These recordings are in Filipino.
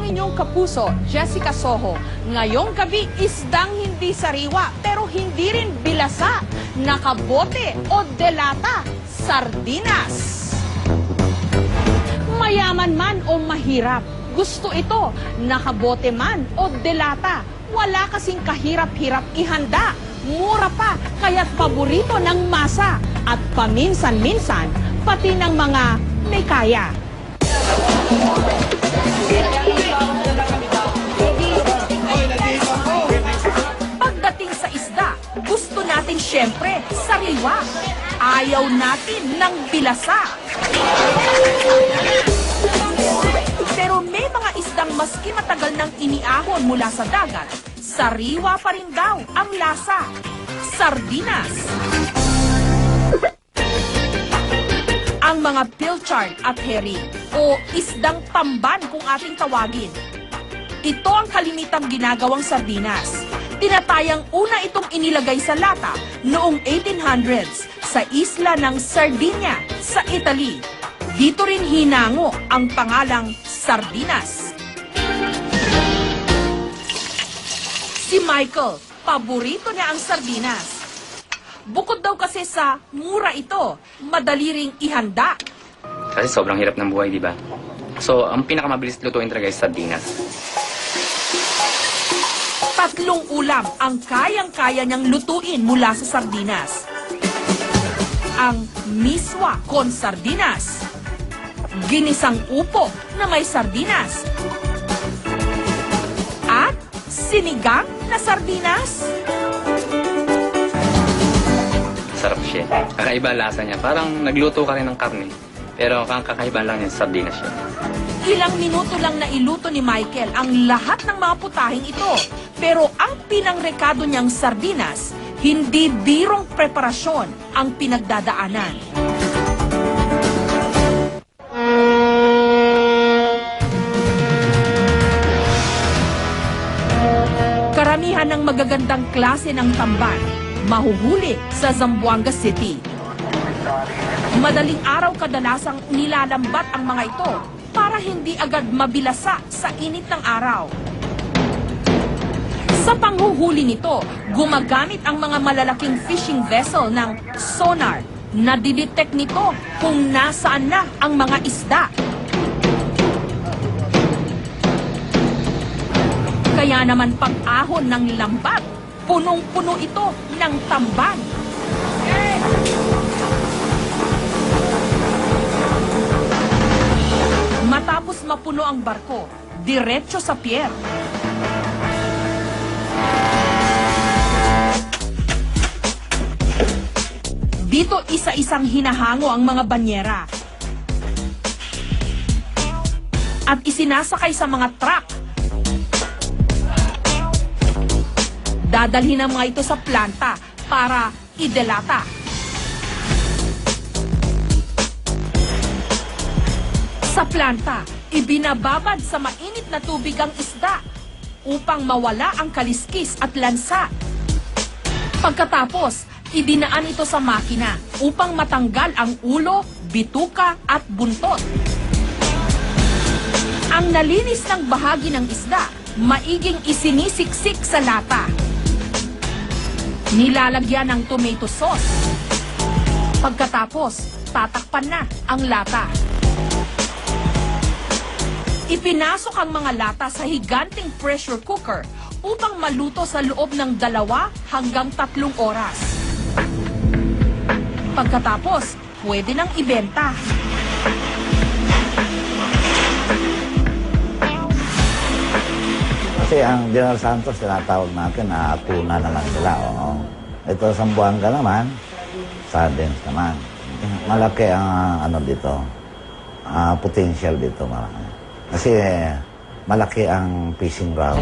inyong kapuso, Jessica Soho. Ngayong gabi, isdang hindi sariwa pero hindi rin bilasa, nakabote o delata, sardinas. Mayaman man o mahirap, gusto ito, nakabote man o delata. Wala kasing kahirap-hirap ihanda. Mura pa, kaya't paborito ng masa. At paminsan-minsan, pati ng mga may kaya. Pagdating sa isda, gusto natin syempre sariwa. Ayaw natin ng bilasa. Pero may mga isdang maski matagal nang iniahon mula sa dagat, sariwa pa rin daw ang lasa. Sardinas. Ang mga pilchard at herring o isdang tamban kung ating tawagin. Ito ang kalimitang ginagawang sardinas. Tinatayang una itong inilagay sa lata noong 1800s sa isla ng Sardinia sa Italy. Dito rin hinango ang pangalang sardinas. Si Michael, paborito niya ang sardinas. Bukod daw kasi sa mura ito, madali ring ihanda. Kasi sobrang hirap ng buhay, di ba? So, ang pinakamabilis lutuin talaga ay sardinas. 3 ulam ang kayang-kaya niyang lutuin mula sa sardinas. Ang miswa con sardinas, ginisang upo na may sardinas, at sinigang na sardinas. Sarap siya. Kakaiba lasa niya. Parang nagluto ka rin ng karne. Pero kakaiba lang yung sardinas siya. Ilang minuto lang na iluto ni Michael ang lahat ng mga putahing ito. Pero ang pinangrekado niyang sardinas, hindi birong preparasyon ang pinagdadaanan. Karamihan ng magagandang klase ng tamban mahuhuli sa Zamboanga City. Madaling araw kadalasang nilalambat ang mga ito para hindi agad mabilasa sa init ng araw. Sa panghuhuli nito, gumagamit ang mga malalaking fishing vessel ng sonar na didetect nito kung nasaan na ang mga isda. Kaya naman pag-ahon ng lambat, punong-puno ito ng tamban. Matapos mapuno ang barko, diretso sa pier. Dito isa-isang hinahango ang mga banyera at isinasakay sa mga truck. Dadalhin ang mga ito sa planta para idelata. Sa planta, ibinababad sa mainit na tubig ang isda upang mawala ang kaliskis at lansa. Pagkatapos, idinaan ito sa makina upang matanggal ang ulo, bituka at buntot. Ang nalinis ng bahagi ng isda, maiging isinisiksik sa lata. Nilalagyan ng tomato sauce. Pagkatapos, tatakpan na ang lata. Ipinasok ang mga lata sa higanting pressure cooker upang maluto sa loob ng 2 hanggang 3 oras. Pagkatapos, pwede nang ibenta. Kasi ang General Santos, tinatawag natin na tuna naman sila. Oo. Ito, Zamboanga naman, sardines naman. Malaki ang dito, potential dito. Malaki. Kasi malaki ang fishing ground.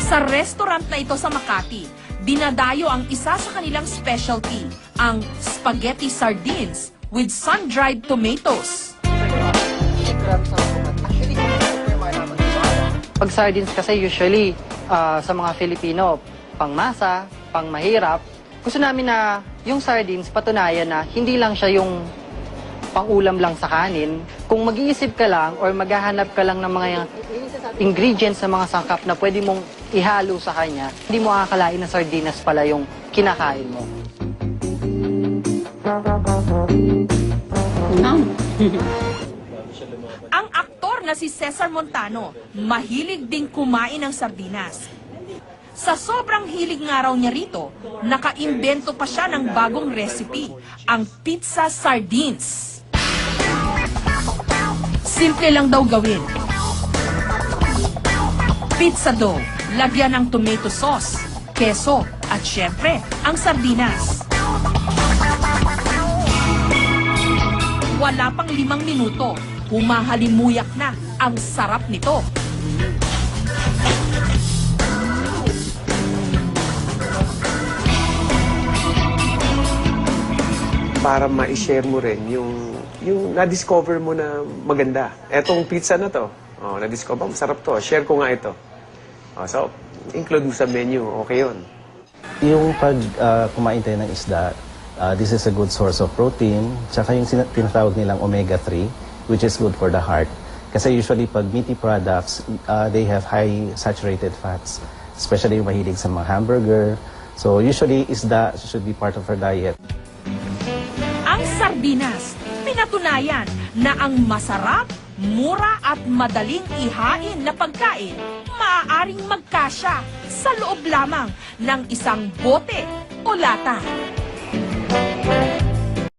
Sa restaurant na ito sa Makati, dinadayo ang isa sa kanilang specialty, ang spaghetti sardines with sun-dried tomatoes. Pag sardines kasi usually sa mga Filipino, pangmasa, pangmahirap. Gusto namin na yung sardines patunayan na hindi lang siya yung pang-ulam lang sa kanin, kung mag-iisip ka lang or maghahanap ka lang ng mga ingredients sa mga sangkap na pwede mong ihalo sa kanya, hindi mo akalain na sardinas pala yung kinakain mo. Ang aktor na si Cesar Montano, mahilig ding kumain ng sardinas. Sa sobrang hilig nga raw niya rito, nakaimbento pa siya ng bagong recipe, ang pizza sardines. Simple lang daw gawin. Pizza dough, lagyan ng tomato sauce, keso, at syempre, ang sardinas. Wala pang 5 minuto, humahalimuyak na ang sarap nito. Para ma-share mo rin yung na-discover mo na maganda. Etong pizza na to, na-discover, masarap to. Share ko nga ito. So, include mo sa menu, okay yun. Yung pag kumain tayo ng isda, this is a good source of protein. Tsaka yung tinatawag nilang omega-3, which is good for the heart. Kasi usually pag meaty products, they have high saturated fats. Especially yung mahilig sa mga hamburger. So usually isda should be part of our diet. Ang sardinas, pinatunayan na ang masarap, mura at madaling ihain na pagkain maaaring magkasya sa loob lamang ng isang bote o lata.